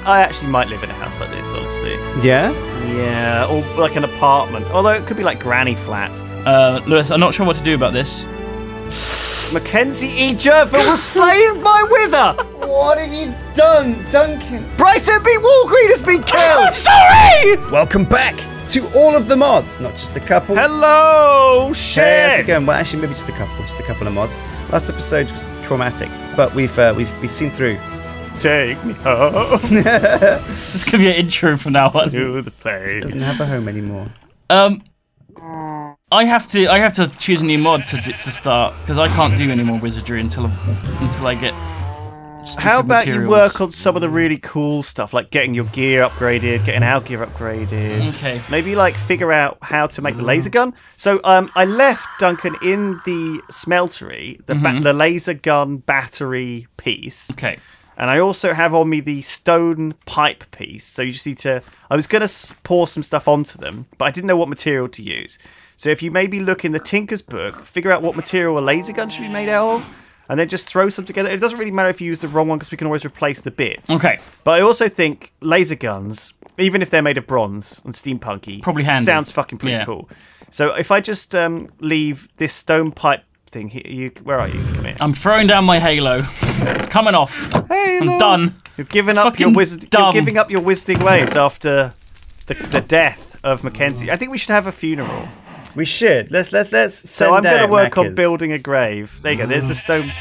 I actually might live in a house like this, honestly. Yeah? Yeah, or like an apartment. Although it could be like granny flats. Lewis, I'm not sure what to do about this. Mackenzie E. Jervil was slain by Wither! What have you done, Duncan? Bryson B. Walgreen has been killed! I'm sorry! Welcome back to all of the mods, not just a couple. Hello, Hey, how's shit! it going? Well, actually, maybe just a couple of mods. Last episode was traumatic, but we've seen through. Take me home This could be an intro from now on. to the place. Doesn't have a home anymore. I have to choose a new mod to start because I can't do any more wizardry until I get. How about materials. you work on some of the really cool stuff, like getting your gear upgraded, getting our gear upgraded. Okay. Maybe like figure out how to make the laser gun. So I left Duncan in the smeltery, the laser gun battery piece. Okay. And I also have on me the stone pipe piece. So you just need to... I was going to pour some stuff onto them, but I didn't know what material to use. So if you maybe look in the Tinker's book, figure out what material a laser gun should be made out of, and then just throw some together. It doesn't really matter if you use the wrong one because we can always replace the bits. Okay. But I also think laser guns, even if they're made of bronze and steampunky, Probably handy. sounds fucking pretty Yeah. cool. So if I just leave this stone pipe thing here... where are you? Come here. I'm throwing down my halo. It's coming off. Hey, I'm done. You're giving up your Fucking You're dumb. giving up your wizarding ways after the death of Mackenzie. I think we should have a funeral. We should. Let's send So I'm going to out work on Mackers. building a grave. There you go. There's the stone,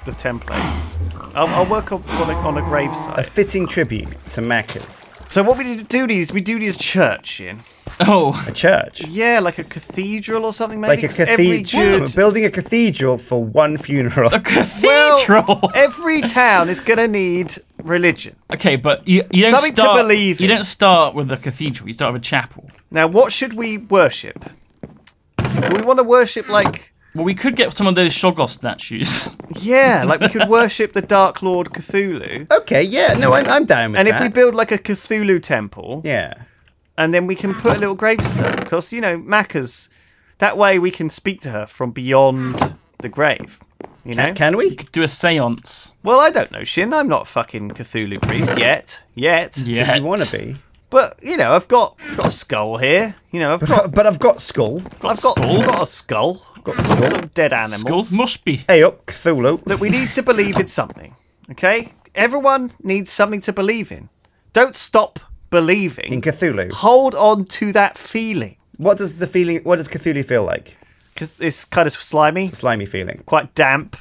the templates. I'll work on a grave A site. fitting tribute to Mackers. So what we need is we do need a church in. Oh. A church. Yeah, like a cathedral or something maybe. Like a 'cause every cathedral. good- We're building a cathedral for one funeral. A cathedral. Every town is going to need religion. Okay, but you don't Something to start. believe You in. don't start with a cathedral. You start with a chapel. Now, what should we worship? Do we want to worship like... Well, we could get some of those Shoggoth statues. Yeah, like we could worship the Dark Lord Cthulhu. Okay, yeah, no, I'm down with And that. if we build like a Cthulhu temple, Yeah. and then we can put a little gravestone, because, you know, Mackers, that way we can speak to her from beyond the grave, you know? Can we? Do a seance. Well, I don't know, Sjin, I'm not a fucking Cthulhu priest yet. Yeah. You want to be. But, you know, I've got a skull here, you know, But I've got skull. I've got a skull. Got skull. Some dead animals. Skulls must be. Hey up, Cthulhu. Look, we need to believe in something, okay? Everyone needs something to believe in. Don't stop believing. In Cthulhu. Hold on to that feeling. What does Cthulhu feel like? 'Cause it's kind of slimy, It's a slimy feeling. quite damp.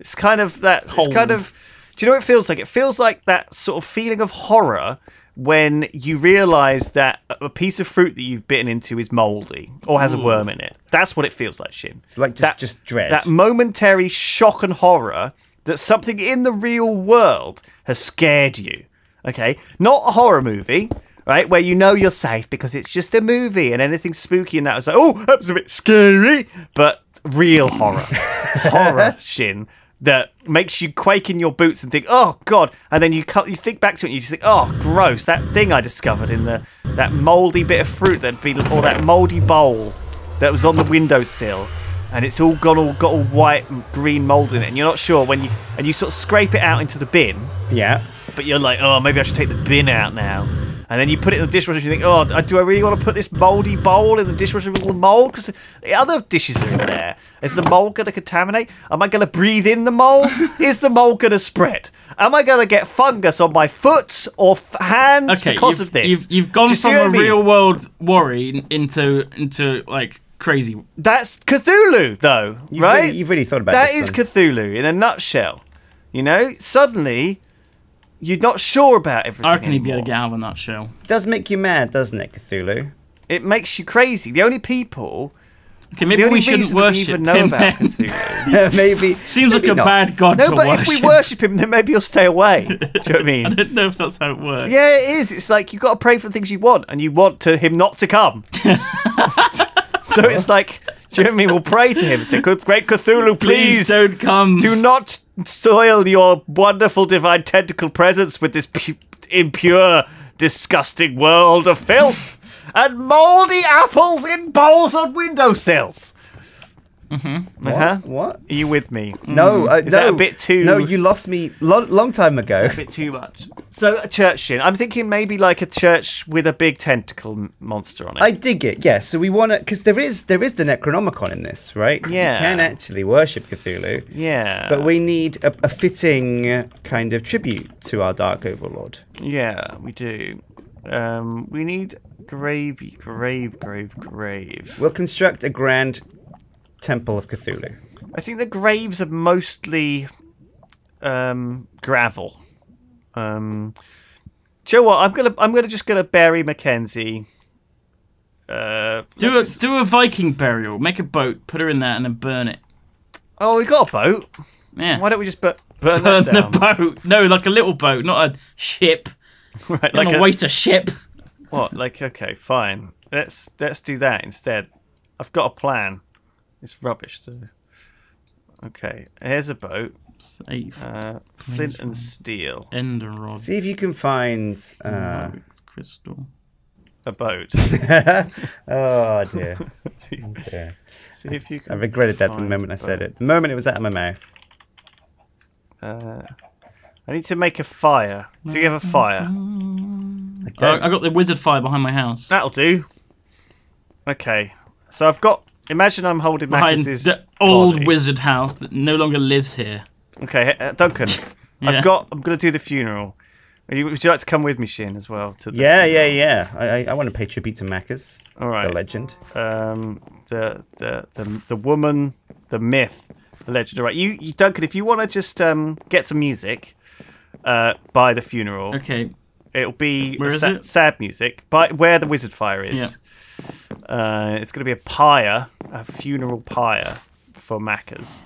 It's kind of that. It's Cold. kind of. Do you know what it feels like? It feels like that sort of feeling of horror when you realise that a piece of fruit that you've bitten into is mouldy or has a worm in it. That's what it feels like, Sjin. It's like just dread. That momentary shock and horror that something in the real world has scared you. Okay, not a horror movie. Right, where you know you're safe because it's just a movie and anything spooky and that was like, oh, that was a bit scary. But real horror. Horror, Sjin, that makes you quake in your boots and think, oh, God. And then you think back to it and you just think, oh, gross. That thing I discovered in that mouldy bit of fruit or that mouldy bowl that was on the windowsill. And it's all got all white and green mould in it. And you're not sure when you sort of scrape it out into the bin. Yeah. But you're like, oh, maybe I should take the bin out now. And then you put it in the dishwasher and you think, oh, do I really want to put this mouldy bowl in the dishwasher with all the mould? Because the other dishes are in there. Is the mould going to contaminate? Am I going to breathe in the mould? Is the mould going to spread? Am I going to get fungus on my foot or hands because of this? You've gone Do you see from what a I mean? real world worry into like crazy. That's Cthulhu, though, right? You've really thought about That this is one. Cthulhu in a nutshell. You know, suddenly you're not sure about everything. I reckon he'd be able anymore. to get out of a nutshell. It does make you mad, doesn't it, Cthulhu? It makes you crazy. The only people, Okay, maybe the only we shouldn't reason we worship even know him. about Then. Cthulhu. Maybe. Seems like maybe a not. bad god No, to but worship. if we worship him, then maybe he'll stay away. Do you know what I I mean? don't know if that's how it works. Yeah, it is. It's like you've got to pray for the things you want, and you want him not to come. So it's like, do you know what I mean? We'll pray to him. Say, great Cthulhu, Please please don't come. do not soil your wonderful divine tentacle presence with this impure, disgusting world of filth and mouldy apples in bowls on windowsills. What? Are you with me? No, Is that a bit too? No, you lost me long time ago. A bit too much. So a church, Sjin. I'm thinking maybe like a church with a big tentacle monster on it. I dig it. Yeah. So we want to, because there is the Necronomicon in this, right? Yeah. You can actually worship Cthulhu. Yeah. But we need a fitting kind of tribute to our Dark Overlord. Yeah, we do. We need grave. We'll construct a grand temple of Cthulhu. I think the graves are mostly gravel. Do you know what? I'm just gonna bury Mackenzie. Do a Viking burial. Make a boat, put her in that, and then burn it. Oh, we got a boat. Yeah. Why don't we just burn Burn that the down? boat. No, like a little boat, not a ship. Right, Like a waste a ship. What? Like, okay, fine. Let's do that instead. I've got a plan. It's rubbish, so. Okay, here's a boat. Safe. Flint and steel. Ender rod. See if you can find Crystal. A boat. oh dear. Okay. See if you I can regretted that the find moment I a said boat. it. The moment it was out of my mouth. I need to make a fire. Do you have a fire? I don't. I got the wizard fire behind my house. That'll do. Okay. So I've got... Imagine I'm holding Behind Mackers' the old body. wizard house that no longer lives here. Okay, Duncan. Yeah. I'm going to do the funeral. Would you like to come with me, Sjin, as well? To the Yeah. I want to pay tribute to Mackers, All right. the legend. The woman, the myth, the legend. All right, you Duncan, if you want to just get some music by the funeral. Okay. It'll be Where is it? sad music, by where the wizard fire is. It's going to be a pyre, a funeral pyre for Mackers.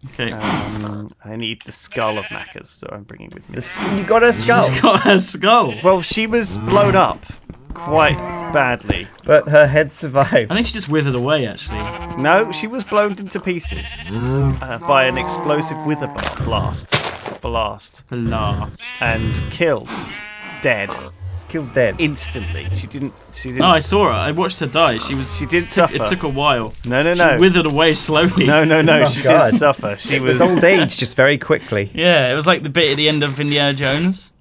Okay. I need the skull of Mackers, so I'm bringing with me. You got a skull, Got a skull. Well, she was blown up quite badly. but her head survived. I think she just withered away, actually. No, she was blown into pieces by an explosive wither blast, Blast. and killed, dead Killed dead. instantly. She didn't. No, I saw her. I watched her die. She did suffer. It took a while. No. She withered away slowly. No. Oh, She God. didn't suffer. She It was old age just very quickly. Yeah, it was like the bit at the end of Indiana Jones.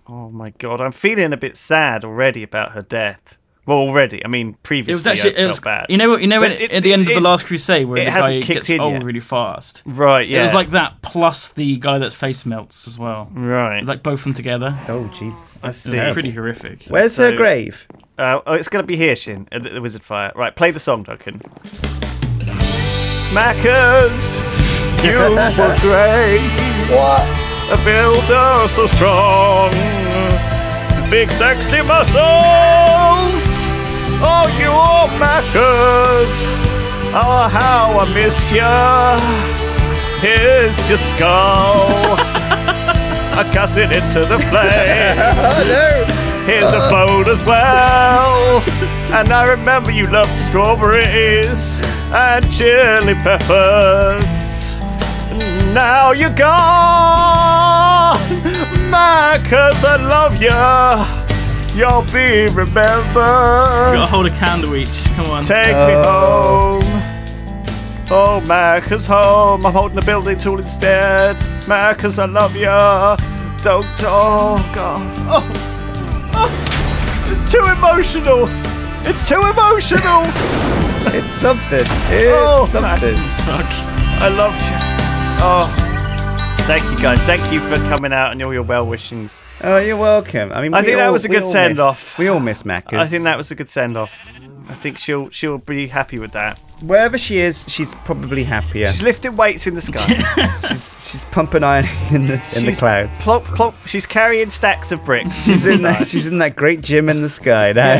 Oh my God, I'm feeling a bit sad already about her death. Well, already. I mean, previously It was actually. I felt bad. You know But at the end of the Last Crusade, where it the hasn't guy kicked gets in old yet. really fast. Right, yeah. It was like that plus the guy that's face melts as well. Right. Like both of them together. Oh Jesus! I That's see. terrible. Pretty horrific. Where's So- her grave? It's going to be here, Sjin, at the Wizard Fire. Right, play the song, Duncan. Mackers, you were great. What? A builder so strong. Big sexy muscles. Oh, you're Mackers. Oh, how I missed ya. Here's your skull. I cast it into the flame. Oh no! Here's a boat as well. And I remember you loved strawberries and chili peppers. Now you're gone, Mackers, I love ya. You'll be remembered. Gotta hold a candle each. Come on. Take me home. Oh, Mackers home. I'm holding the building tool instead. Mackers, I love ya. Don't. Oh God. Oh, it's too emotional. It's too emotional. It's something. It's Oh, something. Fuck. I loved you. Oh, thank you guys. Thank you for coming out and all your well wishings. Oh, you're welcome. I mean, I think that was a we good all send-off. We all miss Mackers. I think that was a good send off. I think she'll be happy with that. Wherever she is, she's probably happier. She's lifting weights in the sky. She's pumping iron in the clouds. Plop, plop. She's carrying stacks of bricks. She's in that. She's in that great gym in the sky now.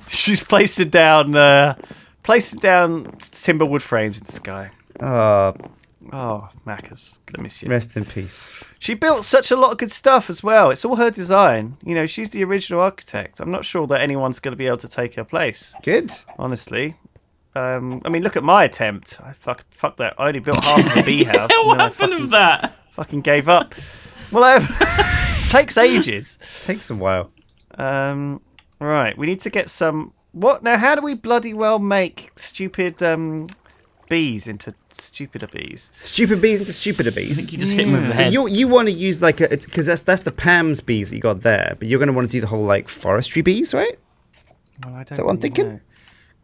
she's placing down timberwood frames in the sky. Oh, Oh, Mackers, gonna miss you. rest in peace. She built such a lot of good stuff as well. It's all her design. You know, she's the original architect. I'm not sure that anyone's going to be able to take her place, Good. honestly. I mean, look at my attempt. I fuck that. I only built half of the bee house. and What then I happened with that? fucking gave up. Well, it takes ages. Takes a while. Right, we need to get some... What? Now, how do we bloody well make stupid bees into stupider bees. Stupid bees into stupider I bees. think you just hit him with the So head. you want to use like because that's the Pam's bees that you got there, but you're going to want to do the whole like forestry bees, right? Well, I don't that what I'm really thinking? know.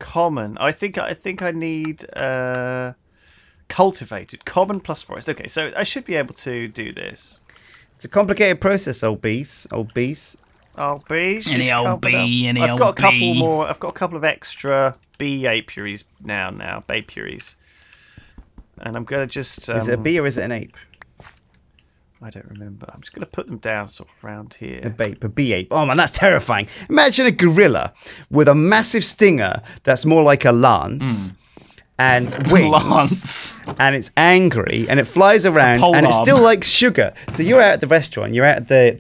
Common. I think I need cultivated. Common plus forest. Okay, so I should be able to do this. It's a complicated process, old bees. Old bees. Oh, bees. Any just old covered up. bee, any I've old got a couple bee. more. I've got a couple of extra bee apiaries now. Apiaries. And I'm gonna just. Is it a bee or is it an ape? I don't remember. I'm just gonna put them down sort of around A here. bee ape. Oh man, that's terrifying. Imagine a gorilla with a massive stinger that's more like a lance and wings. Lance. And it's angry and it flies around pole and it arm. still likes sugar. So you're out at the restaurant, you're at the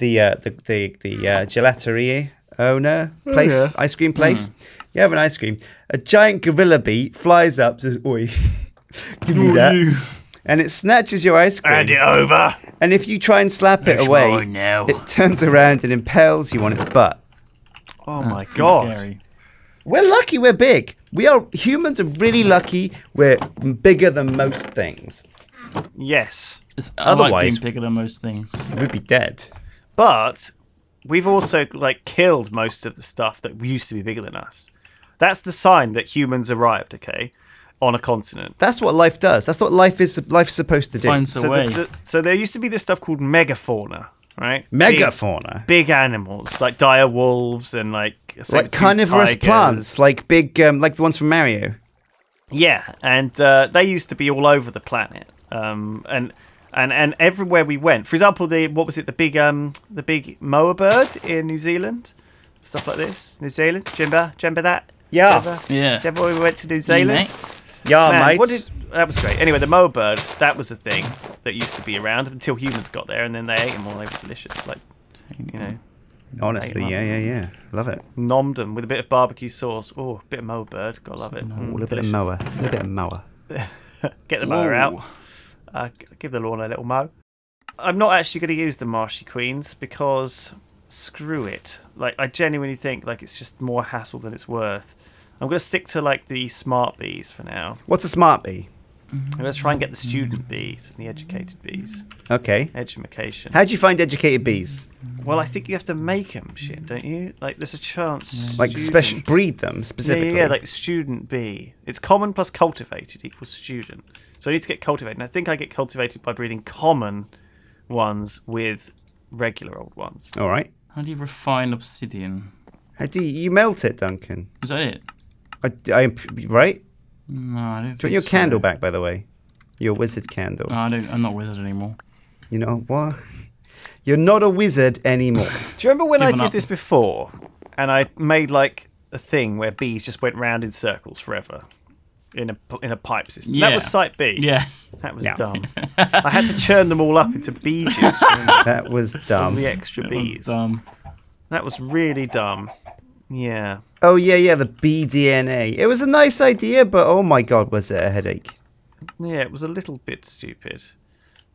gelateria owner place, yeah. ice cream place. You have an ice cream. A giant gorilla bee flies up, says, "Oi, give me that," and it snatches your ice cream. Hand it over. And if you try and slap it It's away, mine now. it turns around and impales you on its butt. Oh my god. Scary. We're lucky we're big. Humans are really lucky we're bigger than most things. Yes. I like Otherwise- being bigger than most things. We'd be dead. But we've also like killed most of the stuff that used to be bigger than us. That's the sign that humans arrived, okay, on a continent. That's what life does. That's what life's supposed to do. Finds a So, way. so there used to be this stuff called megafauna, right? Megafauna. Big animals like dire wolves and like Like saber-toothed carnivorous tigers. plants, like big, like the ones from Mario. Yeah, and they used to be all over the planet, and everywhere we went. For example, the big moa bird in New Zealand, stuff like this. New Zealand, do you remember that? Yeah. Do you remember- Yeah. do you remember when we went to New Zealand? mate. Yeah, Man, mate. that was great. Anyway, the moa bird, that was a thing that used to be around until humans got there, and then they ate them all. They were delicious, like, you know, Honestly, yeah. Love it. nommed them with a bit of barbecue sauce. Oh, a bit of moa bird, gotta love it. A little bit of delicious. mower. A little bit of mower. Get the mower Whoa. out. Give the lawn a little mow. I'm not actually going to use the Marshy Queens because screw it. Like, I genuinely think like it's just more hassle than it's worth. I'm going to stick to like the smart bees for now. What's a smart bee? I'm going to try and get the student bees and the educated bees. Okay. Edumacation. How'd you find educated bees? Well, I think you have to make them, shit, don't you? Like, there's a chance. Like special breed them specifically. Yeah, like student bee. It's common plus cultivated equals student. So I need to get cultivated. And I think I get cultivated by breeding common ones with regular old ones. All right. How do you refine obsidian? How do you melt it, Duncan? Is that it? Right? No, I don't Do you want think your so. candle back, by the way? Your wizard candle. No, I don't. I'm not wizard anymore. You know what? You're not a wizard anymore. Do you remember when I Given did up. this before and I made like a thing where bees just went round in circles forever in a pipe system? That Yeah. was Site B. Yeah. That was Yeah. dumb. I had to churn them all up into bee juice from That was dumb. the extra That bees. was dumb. That was really dumb. Yeah. Oh, yeah, the bee DNA. It was a nice idea, but oh my god, was it a headache. Yeah, it was a little bit stupid.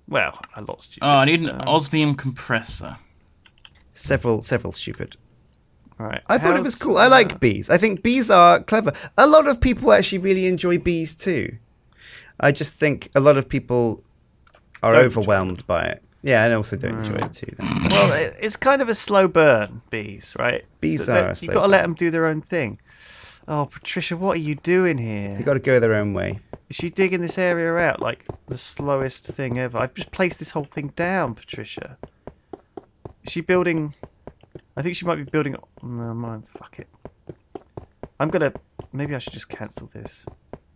Well, a lot stupid. Oh, I need an osmium compressor. Several stupid. Right. I thought it was How's, cool. I like bees. I think bees are clever. A lot of people actually really enjoy bees too. I just think a lot of people are Don't overwhelmed by it. Yeah, and also don't enjoy it too. Well, it's kind of a slow burn, bees, right? Bees So are a you've slow got to burn. let them do their own thing. Oh, Patricia, what are you doing here? They got to go their own way. Is she digging this area out like the slowest thing ever? I've just placed this whole thing down, Patricia. Is she building... I think she might be building... No, mine. Fuck it. I'm going to... Maybe I should just cancel this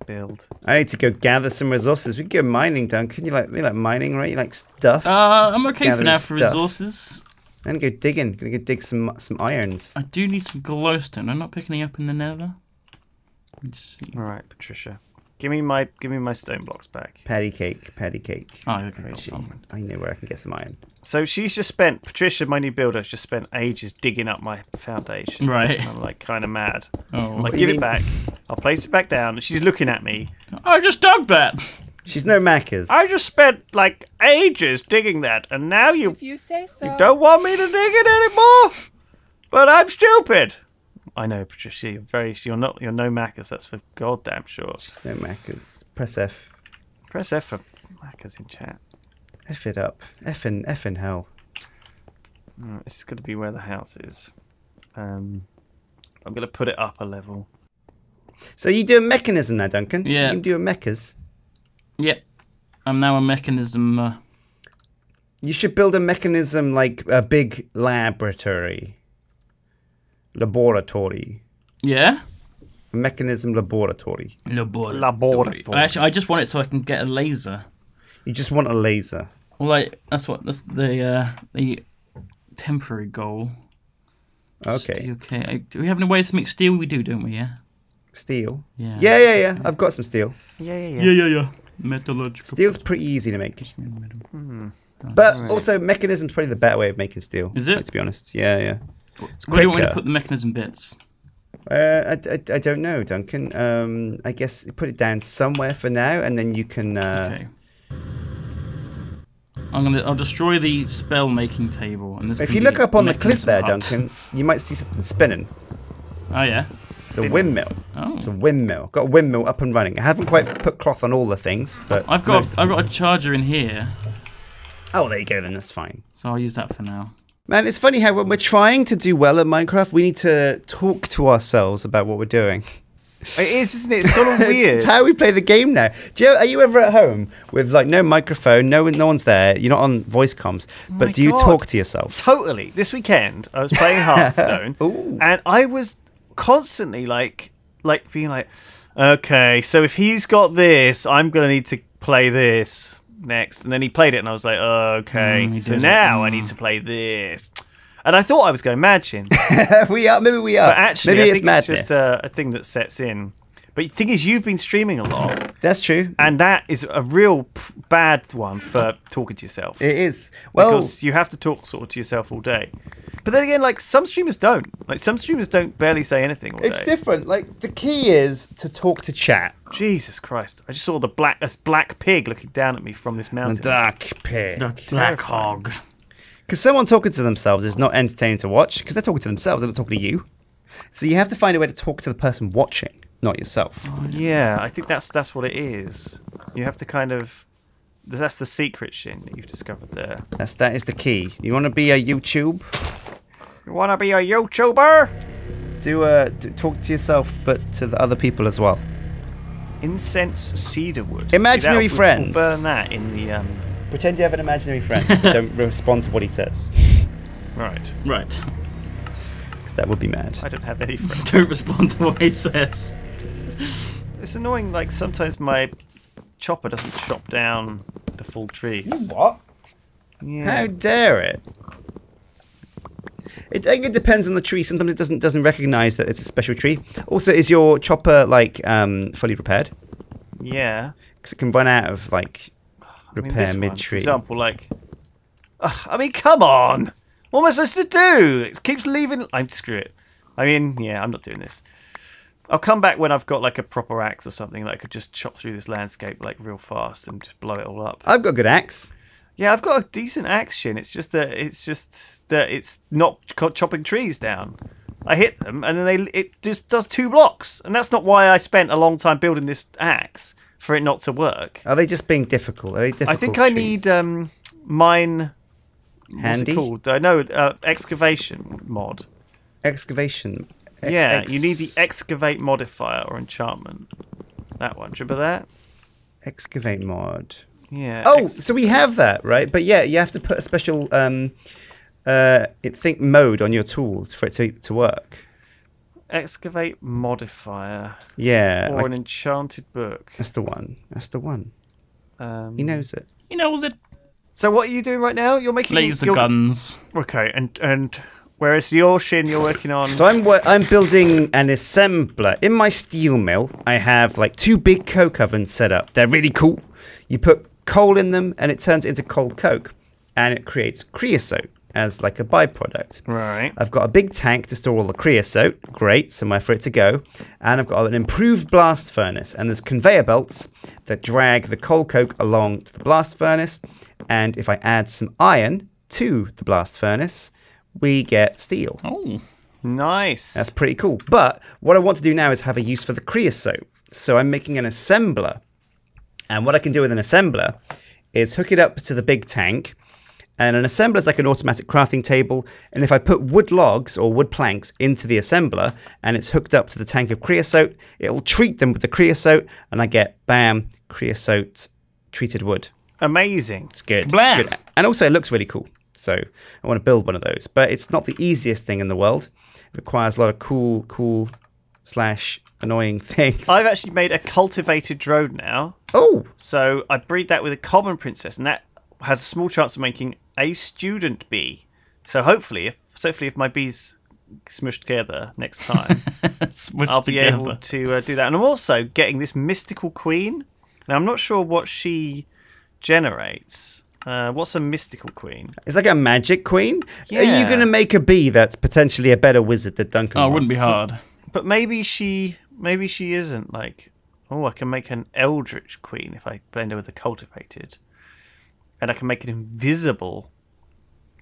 build. I need to go gather some resources. We can go mining, Duncan. You like mining, right? You like stuff. I'm okay for Gathering now for stuff. resources. And go digging. Gonna go dig some irons. I do need some glowstone. I'm not picking it up in the nether. Let me just see. All right, Patricia. Give me my stone blocks back. Patty cake. Oh, okay, got Gee, some. I know where I can get some iron. So she's just spent... Patricia, my new builder, has just spent ages digging up my foundation. Right. And I'm like kind of mad. Oh, I'm like, What do give you it mean? back. I'll place it back down. She's looking at me. I just dug that. She's no Mackers. I just spent like ages digging that, and now you If you say so. don't want me to dig it anymore? But I'm stupid. I know, Patricia. You're no Mackers. That's for goddamn sure. Just no Mackers. Press F. Press F for Mackers in chat. F it up. F in hell. This is going to be where the house is. I'm going to put it up a level. So you do a mechanism now, Duncan? Yeah. You can do a mechas. Yep. I'm now a mechanism. You should build a mechanism like a big laboratory. Yeah? A mechanism laboratory. Laboratory. Actually, I just want it so I can get a laser. You just want a laser. Well, that's the temporary goal. Okay. Okay. Do we have any ways to make steel? We do, don't we? Yeah. Steel? Yeah. Yeah. I've got some steel. Yeah. Metallurgical. Steel's pretty easy to make. But also, mechanism's probably the better way of making steel. Is it? Like, to be honest. Yeah. It's Where do you want me to quicker. put the mechanism bits? I don't know, Duncan. I guess put it down somewhere for now, and then you can. Okay. I'll destroy the spell making table. And If you look up on the cliff there, Duncan, you might see something spinning. Oh yeah. It's a windmill. Oh. It's a windmill. Got a windmill up and running. I haven't quite put cloth on all the things, but I've got a charger in here, Oh, there you go. Then that's fine. so I'll use that for now. Man, it's funny how when we're trying to do well at Minecraft, we need to talk to ourselves about what we're doing. It is, isn't it? It's gone all weird. It's how we play the game now. Are you ever at home with like no microphone, no one's there, you're not on voice comms, but My do you God. talk to yourself? Totally. This weekend, I was playing Hearthstone, Ooh. and I was constantly like being like, okay, so if he's got this, I'm gonna need to play this next, and then he played it, and I was like, okay, so now I need to play this, and I thought I was going mad, Sjin. Maybe we are. But actually, maybe I think madness. it's just a thing that sets in. But the thing is, you've been streaming a lot, That's true. and that is a real bad one for talking to yourself. It is. Well, Because you have to talk sort of to yourself all day. But then again, like some streamers don't. Like some streamers don't barely say anything all day. it's different. Like the key is to talk to chat. Jesus Christ! I just saw this black pig looking down at me from this mountain. Dark pig. The black hog. Because someone talking to themselves is not entertaining to watch. Because they're talking to themselves, they're not talking to you. So you have to find a way to talk to the person watching, not yourself. Yeah, I think that's what it is. You have to kind of. That's the secret, Sjin, that you've discovered there. That is the key. You want to be a YouTube? You want to be a YouTuber? Talk to yourself, but to the other people as well. Incense cedarwood. Imaginary See, friends. We'll burn that in the Pretend you have an imaginary friend. But don't respond to what he says. right. Right. Because that would be mad. I don't have any friends. Don't respond to what he says. It's annoying. Like sometimes my chopper doesn't chop down the full trees. What? Yeah. How dare it? I think it depends on the tree. Sometimes it doesn't recognize that it's a special tree. Also, is your chopper like fully repaired? Yeah. Because it can run out of like repair this one, mid for tree. example, like. I mean, come on. What am I supposed to do? It keeps leaving. Screw it. I mean, yeah, I'm not doing this. I'll come back when I've got like a proper axe or something that I could just chop through this landscape like real fast and just blow it all up. I've got a good axe. Yeah, I've got a decent axe, Sjin. It's just that it's not chopping trees down. I hit them and then it just does 2 blocks, and that's not why I spent a long time building this axe for it not to work. Are they just being difficult? Are they difficult I think I trees? need mine. What's Handy? it called? I know excavation mod. Excavation. Yeah, you need the excavate modifier or enchantment. That one. Remember that? Excavate mod. Yeah. Oh, so we have that, right? But yeah, you have to put a special think mode on your tools for it to work. Excavate modifier. Yeah. Or like- an enchanted book. That's the one. That's the one. He knows it. He knows it. So what are you doing right now? You're making Laser guns. Okay, and whereas your Sjin you're working on. So I'm building an assembler. In my steel mill, I have like 2 big coke ovens set up. They're really cool. You put coal in them and it turns into cold coke. And it creates creosote as like a byproduct. Right. I've got a big tank to store all the creosote. Great, somewhere for it to go. And I've got an improved blast furnace. And there's conveyor belts that drag the coal coke along to the blast furnace. And if I add some iron to the blast furnace, we get steel. Oh. Nice. That's pretty cool. But what I want to do now is have a use for the creosote. So I'm making an assembler. And what I can do with an assembler is hook it up to the big tank. And an assembler is like an automatic crafting table. And if I put wood logs or wood planks into the assembler and it's hooked up to the tank of creosote, it will treat them with the creosote. And I get, bam, creosote treated wood. Amazing. It's good. Blam. It's good. And also it looks really cool. So I want to build one of those. But it's not the easiest thing in the world. It requires a lot of cool / annoying things. I've actually made a cultivated drone now. Oh! So I breed that with a common princess, and that has a small chance of making a student bee. So hopefully, if my bees smushed together next time, I'll be able to do that. And I'm also getting this mystical queen. Now I'm not sure what she generates. What's a mystical queen? It's like a magic queen. Yeah. Are you going to make a bee that's potentially a better wizard than Duncan Oh, it was? wouldn't be hard. But maybe she isn't like. Oh, I can make an eldritch queen if I blend her with a cultivated, and I can make an invisible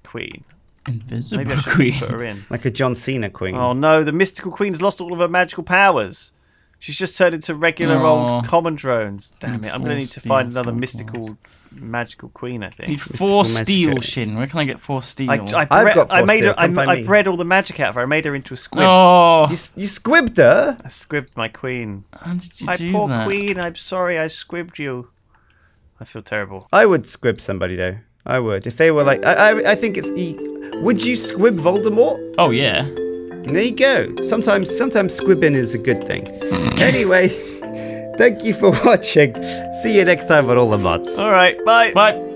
queen. Invisible Maybe I should queen. put her in. Like a John Cena queen. Oh no, the mystical queen's lost all of her magical powers. She's just turned into regular old common drones. Damn it! I'm going to need to find another mystical, magical queen. I think. Need 4 steel, magic. Shin. Where can I get 4 steel? I've got 4 made steel. her. Come find I me. bred all the magic out of her. I made her into a squib. Oh, You squibbed her? I squibbed my queen. how did you My do poor that? queen. I'm sorry. I squibbed you. I feel terrible. I would squib somebody though. I would. If they were like, I think it's. Would you squib Voldemort? Oh yeah. There you go. Sometimes squibbing is a good thing. Anyway, thank you for watching. See you next time on All the Mods. All right. Bye. Bye.